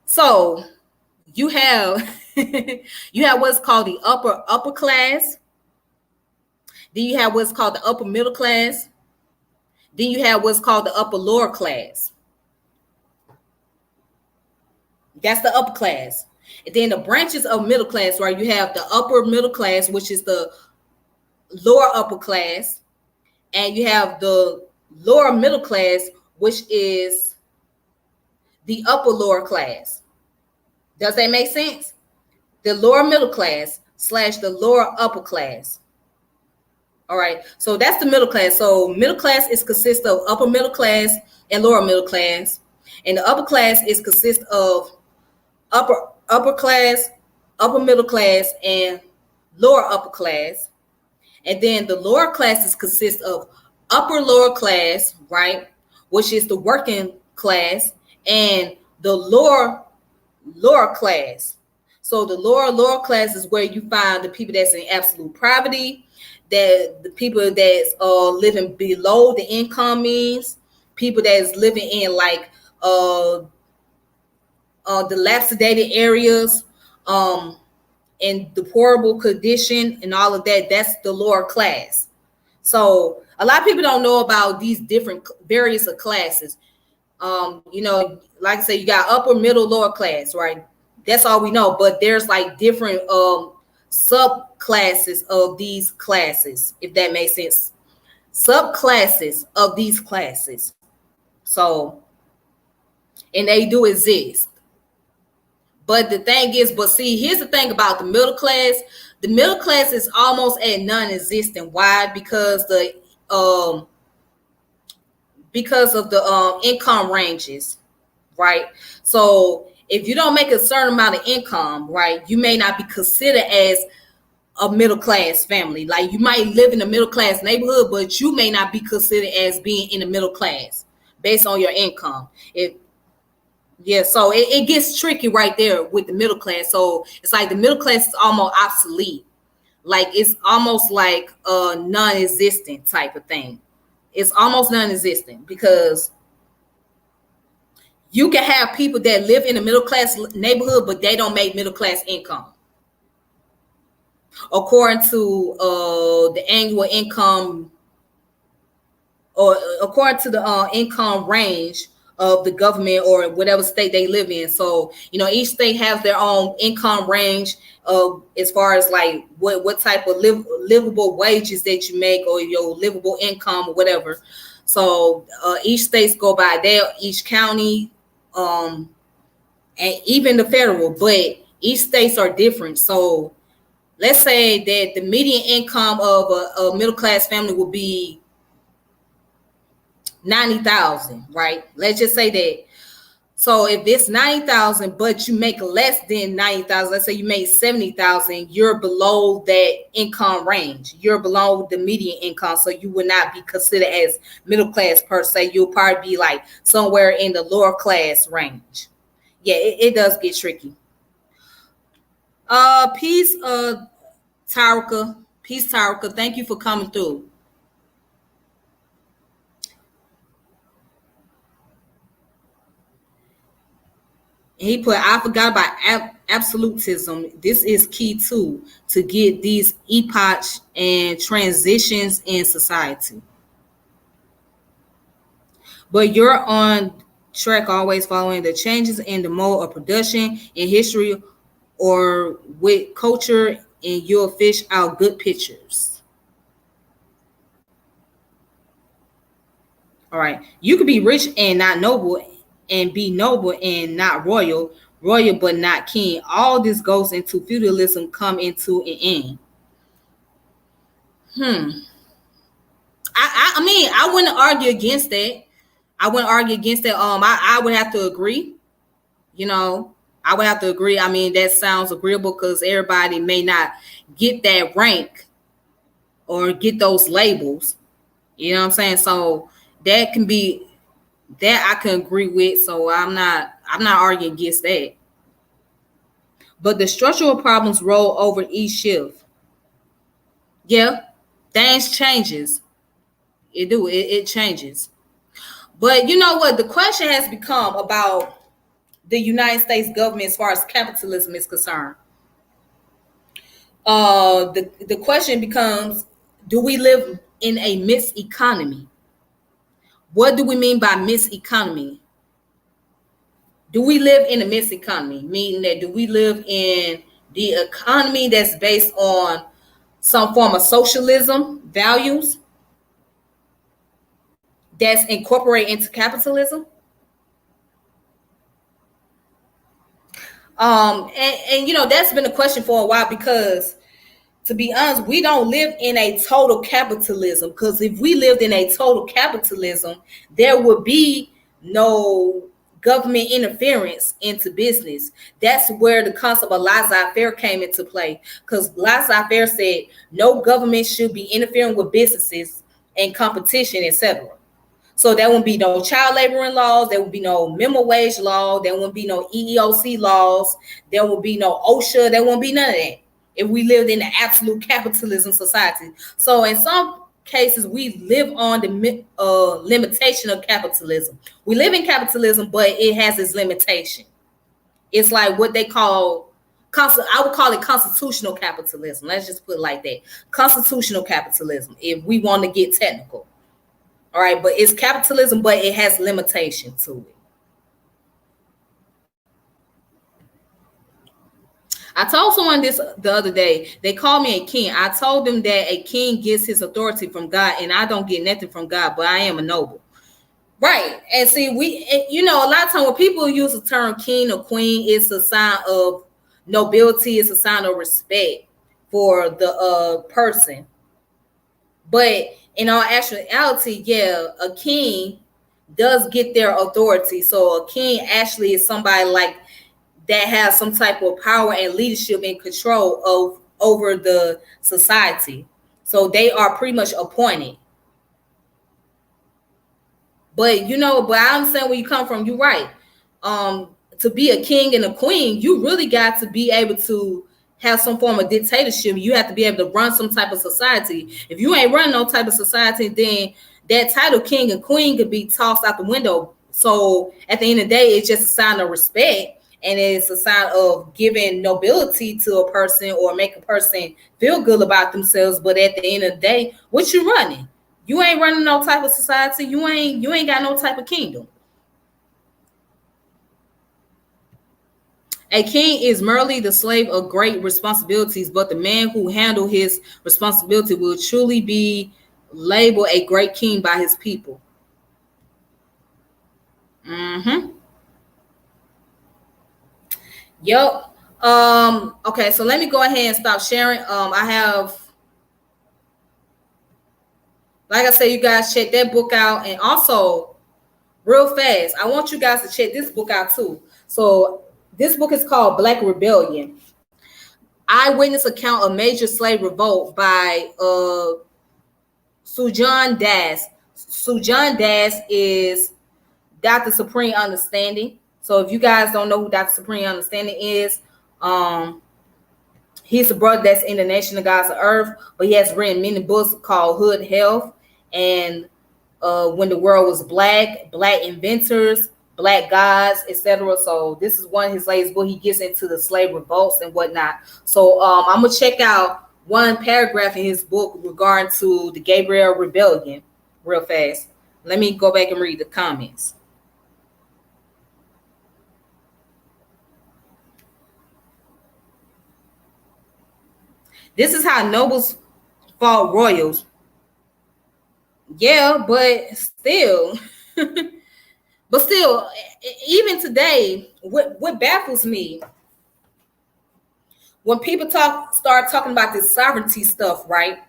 So you have you have what's called the upper class. Then you have what's called the upper middle class. Then you have what's called the upper lower class. That's the upper class. And then the branches of middle class, right? You have the upper middle class, which is the lower upper class. And you have the lower middle class, which is the upper lower class. Does that make sense? The lower middle class / the lower upper class. All right. So that's the middle class. So middle class consists of upper middle class and lower middle class. And the upper class consists of upper class, upper middle class, and lower upper class. And then the lower classes consist of upper lower class, right, which is the working class, and the lower class. So the lower class is where you find the people that's in absolute poverty, that the people that's living below the income means, people that's living in like dilapidated areas, in deplorable condition and all of that. That's the lower class. So a lot of people don't know about these different various classes. Like I said, you got upper, middle, lower class, right? That's all we know. But there's like different subclasses of these classes, if that makes sense. Subclasses of these classes. So, and they do exist. But the thing is, here's the thing about the middle class. The middle class is almost at non-existent. Why? Because of the income ranges, right? So if you don't make a certain amount of income, right, you may not be considered as a middle class family. Like you might live in a middle class neighborhood, but you may not be considered as being in the middle class based on your income. So it gets tricky right there with the middle class. So it's like the middle class is almost obsolete. Like it's almost like a non-existent type of thing. It's almost non-existent because you can have people that live in a middle class neighborhood, but they don't make middle class income. According to the annual income, or according to the income range of the government or whatever state they live in. So, each state has their own income range as far as like what type of livable wages that you make or your livable income or whatever. So each states go by that, each county, and even the federal, but each states are different. So let's say that the median income of a middle class family would be $90,000, right? Let's just say that. So if it's $90,000, but you make less than $90,000, let's say you make $70,000, you're below that income range. You're below the median income, so you would not be considered as middle class per se. You'll probably be like somewhere in the lower class range. Yeah, it does get tricky. Peace, Tarika. Peace, Tarika. Thank you for coming through. He put, I forgot about absolutism. This is key too to get these epochs and transitions in society. But you're on track, always following the changes in the mode of production in history or with culture, and you'll fish out good pictures. All right. You could be rich and not noble, and be noble and not royal, royal but not king. All this goes into feudalism, come into an end. I mean, I wouldn't argue against that. I would have to agree. I would have to agree. I mean, that sounds agreeable because everybody may not get that rank or get those labels. You know what I'm saying? So that can be that I can agree with. So I'm not arguing against that. but the structural problems roll over each shift. Yeah, things changes. It changes. But you know what? The question has become about the United States government as far as capitalism is concerned. The question becomes, do we live in a mixed economy? What do we mean by mixed economy? Do we live in a mixed economy? Meaning that do we live in the economy that's based on some form of socialism values that's incorporated into capitalism? And you know, that's been a question for a while, because to be honest, we don't live in a total capitalism, because if we lived in a total capitalism, there would be no government interference into business. That's where the concept of laissez-faire came into play, because laissez-faire said no government should be interfering with businesses and competition, etc. So there won't be no child laboring laws. There will be no minimum wage law. There won't be no EEOC laws. There will be no OSHA. There won't be none of that if we lived in an absolute capitalism society. So in some cases, we live on the limitation of capitalism. We live in capitalism, but it has its limitation. It's like what they call, I would call it constitutional capitalism. Let's just put it like that. Constitutional capitalism, if we want to get technical. All right, but it's capitalism, but it has limitation to it. I told someone this the other day. They called me a king. I told them that a king gets his authority from God, and I don't get nothing from God, but I am a noble. Right. And see, you know, a lot of times when people use the term king or queen, it's a sign of nobility. It's a sign of respect for the person. But in all actuality, yeah, a king does get their authority. So a king actually is somebody like that has some type of power and leadership and control over the society. So they are pretty much appointed. But you know, but I understand where you come from. You're right. To be a king and a queen, you really got to be able to have some form of dictatorship. You have to be able to run some type of society. If you ain't running no type of society, then that title king and queen could be tossed out the window. So at the end of the day, it's just a sign of respect, and it's a sign of giving nobility to a person or make a person feel good about themselves. But at the end of the day, what you running? You ain't running no type of society. You ain't got no type of kingdom. A king is merely the slave of great responsibilities, but the man who handles his responsibility will truly be labeled a great king by his people. Yep. Okay, so let me go ahead and stop sharing. I have, like I said, you guys check that book out. And also, real fast, I want you guys to check this book out too. So this book is called Black Rebellion: Eyewitness Account of Major Slave Revolt by Sujan Das. Sujan Das is Dr. Supreme Understanding. So if you guys don't know who Dr. Supreme Understanding is, he's a brother that's in the Nation of Gods of Earth, but he has written many books called Hood Health and When the World Was Black, Black Inventors, Black Gods, etc. So this is one of his latest books. He gets into the slave revolts and whatnot. So I'm gonna check out one paragraph in his book regarding to the Gabriel Rebellion real fast. Let me go back and read the comments. This is how nobles fought royals. Yeah, but still. But still, even today, what baffles me, when people start talking about this sovereignty stuff, right?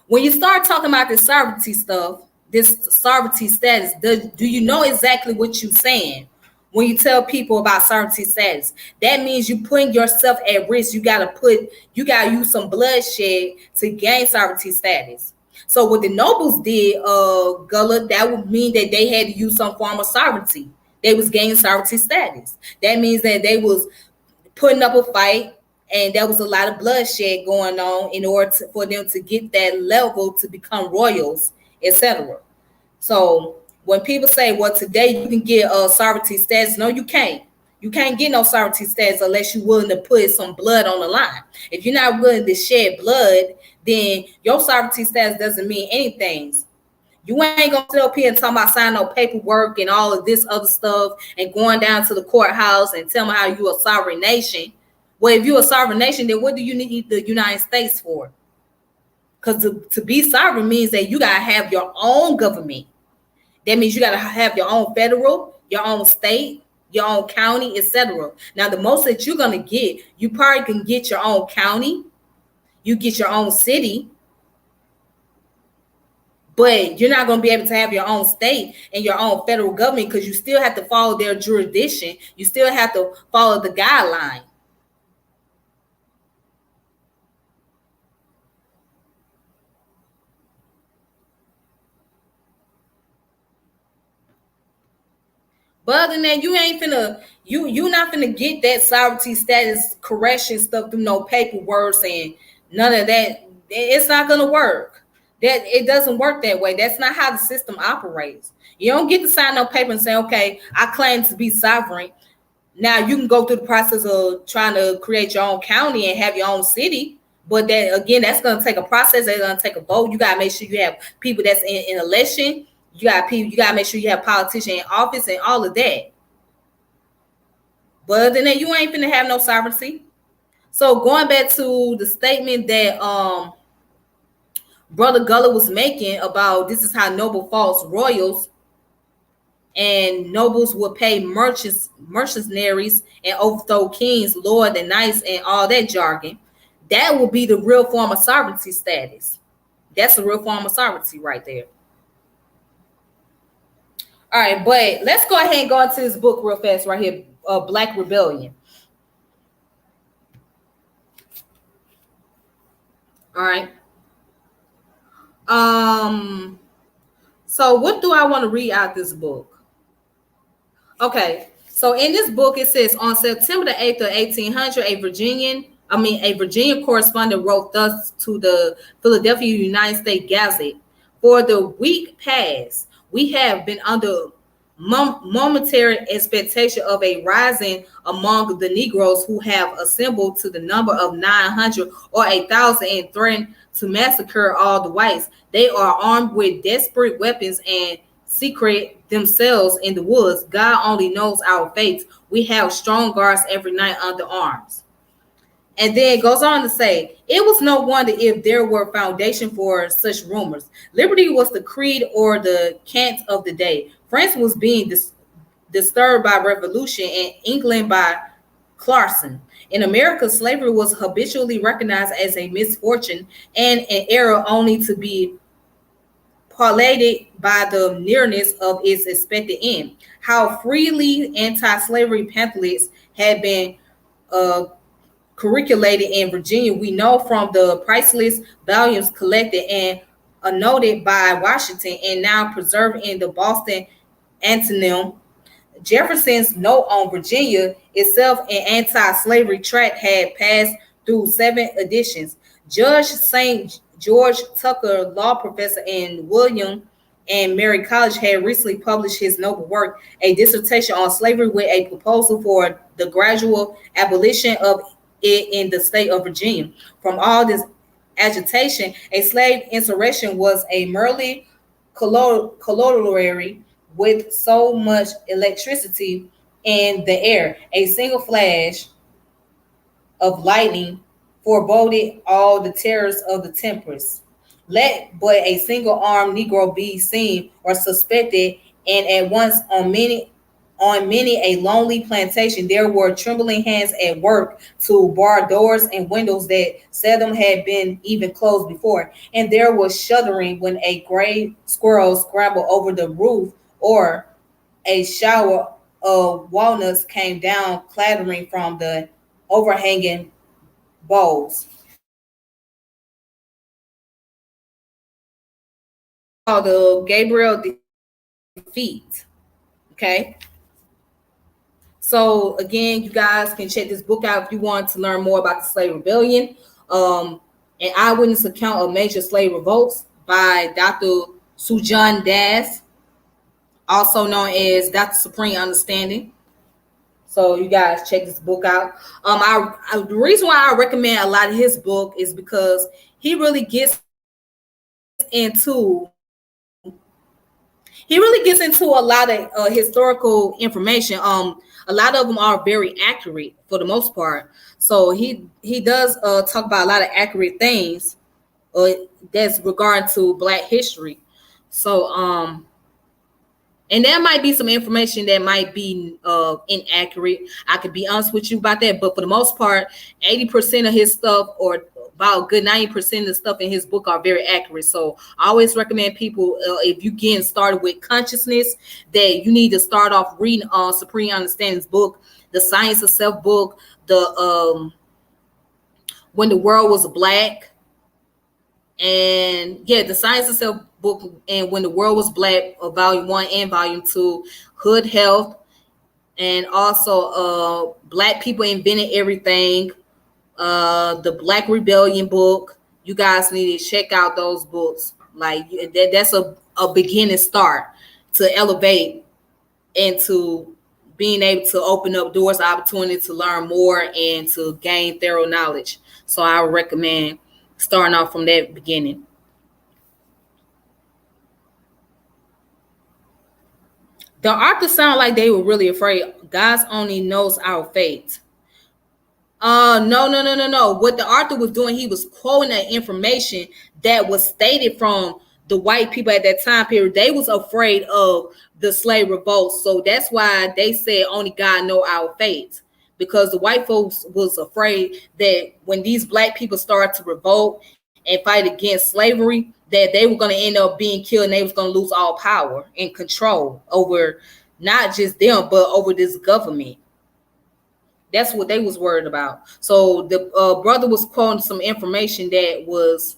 When you start talking about this sovereignty stuff, this sovereignty status, do you know exactly what you're saying? When you tell people about sovereignty status, that means you putting yourself at risk. You gotta use some bloodshed to gain sovereignty status. So what the nobles did, Gullah, that would mean that they had to use some form of sovereignty. They was gaining sovereignty status. That means that they was putting up a fight, and there was a lot of bloodshed going on in order for them to get that level to become royals, etc. So when people say, well, today you can get a sovereignty status, no, you can't. You can't get no sovereignty status unless you're willing to put some blood on the line. If you're not willing to shed blood, then your sovereignty status doesn't mean anything. You ain't gonna sit up here and talk about signing no paperwork and all of this other stuff and going down to the courthouse and tell me how you a sovereign nation. Well, if you're a sovereign nation, then what do you need the United States for? Because to be sovereign means that you gotta have your own government. That means you gotta have your own federal, your own state, your own county, etc. Now, the most that you're gonna get, you probably can get your own county, you get your own city, but you're not going to be able to have your own state and your own federal government because you still have to follow their jurisdiction. You still have to follow the guideline. But other than that, you ain't finna, you not finna get that sovereignty status correction stuff through no paperwork and none of that. It's not gonna work. That it doesn't work that way. That's not how the system operates. You don't get to sign no paper and say, okay, I claim to be sovereign. Now you can go through the process of trying to create your own county and have your own city. But then again, that's gonna take a process. That's gonna take a vote. You gotta make sure you have people that's in election. You gotta make sure you have politicians in office and all of that. But other than that, you ain't finna have no sovereignty. So going back to the statement that Brother Gullah was making about this is how noble false royals and nobles would pay mercenaries and overthrow kings, lords, and knights, and all that jargon. That would be the real form of sovereignty status. That's the real form of sovereignty right there. All right, but let's go ahead and go into this book real fast right here, Black Rebellion. All right. So what do I want to read out this book? Okay, so in this book it says on September the 8th of 1800, a Virginia correspondent wrote thus to the Philadelphia United States Gazette: "For the week past, we have been under momentary expectation of a rising among the Negroes who have assembled to the number of 900 or 1,000 and threatened to massacre all the whites. They are armed with desperate weapons and secret themselves in the woods. God only knows our fates. We have strong guards every night under arms." And then it goes on to say, it was no wonder if there were foundation for such rumors. Liberty was the creed or the cant of the day. France was being disturbed by revolution, and England by Clarkson. In America, slavery was habitually recognized as a misfortune and an error only to be palliated by the nearness of its expected end. How freely anti-slavery pamphlets had been curriculated in Virginia, we know from the priceless volumes collected and annotated by Washington and now preserved in the Boston Antenatum. Jefferson's note on Virginia itself, an anti-slavery tract, had passed through 7 editions. Judge St. George Tucker, law professor in William and Mary College, had recently published his noble work, a dissertation on slavery, with a proposal for the gradual abolition of it in the state of Virginia. From all this agitation, a slave insurrection was a merely corollary with so much electricity in the air. A single flash of lightning foreboded all the terrors of the tempest. Let but a single armed Negro be seen or suspected, and at once on many a lonely plantation there were trembling hands at work to bar doors and windows that seldom had been even closed before, and there was shuddering when a gray squirrel scrambled over the roof, or a shower of walnuts came down clattering from the overhanging boughs. Called the Gabriel defeat. Okay. So again, you guys can check this book out if you want to learn more about the slave rebellion, an eyewitness account of major slave revolts by Dr. Sujan Das, also known as Dr. Supreme Understanding. So you guys check this book out. The reason why I recommend a lot of his book is because he really gets into a lot of historical information. A lot of them are very accurate for the most part. So he does talk about a lot of accurate things that's regarding to Black history. So and there might be some information that might be inaccurate. I could be honest with you about that, but for the most part, 80% of his stuff, or about good 90% of the stuff in his book, are very accurate. So I always recommend people, if you getting started with consciousness, that you need to start off reading Supreme Understanding's book, the Science of Self book, the When the World Was Black, and the Science of Self book, and When the World Was Black, volume 1 and volume 2, Hood Health, and also Black People Invented Everything, the Black Rebellion book. You guys need to check out those books. Like that's a beginning start to elevate into being able to open up doors, opportunity to learn more and to gain thorough knowledge. So I would recommend starting off from that beginning. The authors sound like they were really afraid. God only knows our fate. No. What the author was doing, he was quoting that information that was stated from the white people at that time period. They was afraid of the slave revolts. So that's why they said only God know our fate. Because the white folks was afraid that when these Black people started to revolt and fight against slavery, that they were going to end up being killed and they was going to lose all power and control over not just them, but over this government. That's what they was worried about. So the brother was quoting some information that was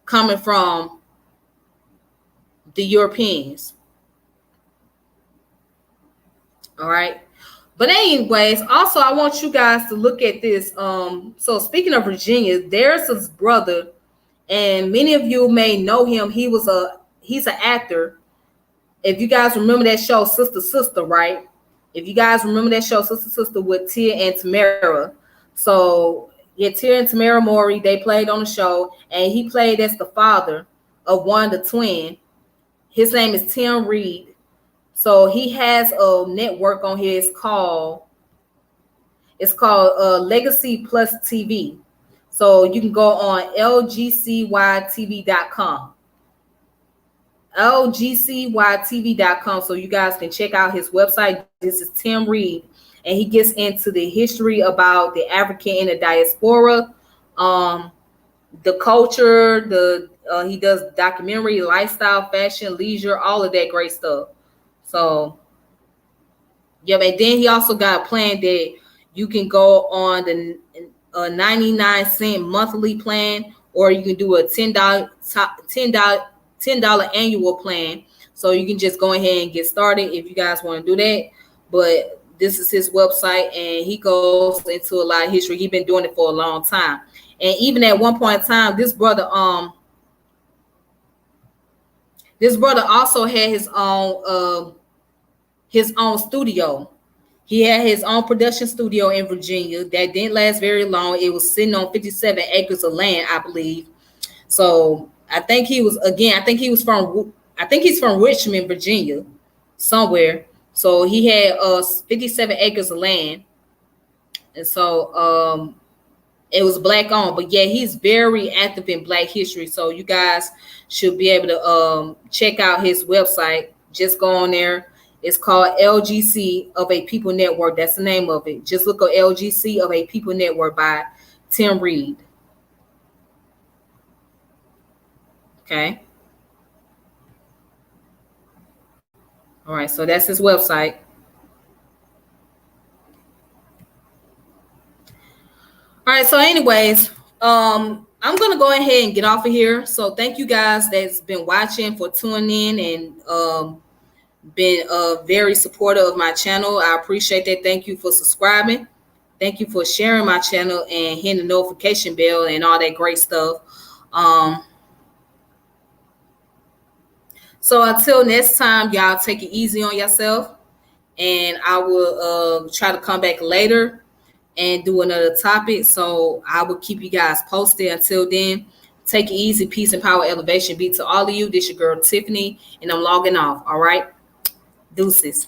coming from the Europeans. All right. But anyways, also I want you guys to look at this. So speaking of Virginia, there's his brother, and many of you may know him. He's an actor. If you guys remember that show, Sister, right? If you guys remember that show, Sister with Tia and Tamara. So Tia and Tamara Mowry, they played on the show, and he played as the father of one of the twin. His name is Tim Reed. So he has a network on here. It's called Legacy Plus TV. So you can go on lgcytv.com. lgcytv.com, so you guys can check out his website. This is Tim Reed, and he gets into the history about the African in the diaspora, the culture, he does documentary, lifestyle, fashion, leisure, all of that great stuff. So and then he also got a plan that you can go on the 99-cent monthly plan, or you can do a $10 annual plan. So you can just go ahead and get started if you guys want to do that. But this is his website, and he goes into a lot of history. He's been doing it for a long time. And even at one point in time, this brother also had his own studio. He had his own production studio in Virginia that didn't last very long. It was sitting on 57 acres of land, I believe. So I think he's from Richmond, Virginia, somewhere. So he had 57 acres of land. And so it was Black owned. But yeah, he's very active in Black history. So you guys should be able to check out his website. Just go on there. It's called LGC of a People Network. That's the name of it. Just look at LGC of a People Network by Tim Reed. Okay. All right. So that's his website. All right. So anyways, I'm going to go ahead and get off of here. So thank you guys that's been watching, for tuning in, and been very supportive of my channel. I appreciate that. Thank you for subscribing. Thank you for sharing my channel and hitting the notification bell and all that great stuff. So until next time, y'all take it easy on yourself. And I will try to come back later and do another topic. So I will keep you guys posted. Until then, take it easy. Peace and power, elevation be to all of you. This your girl Tiffany, and I'm logging off. All right. Deuces.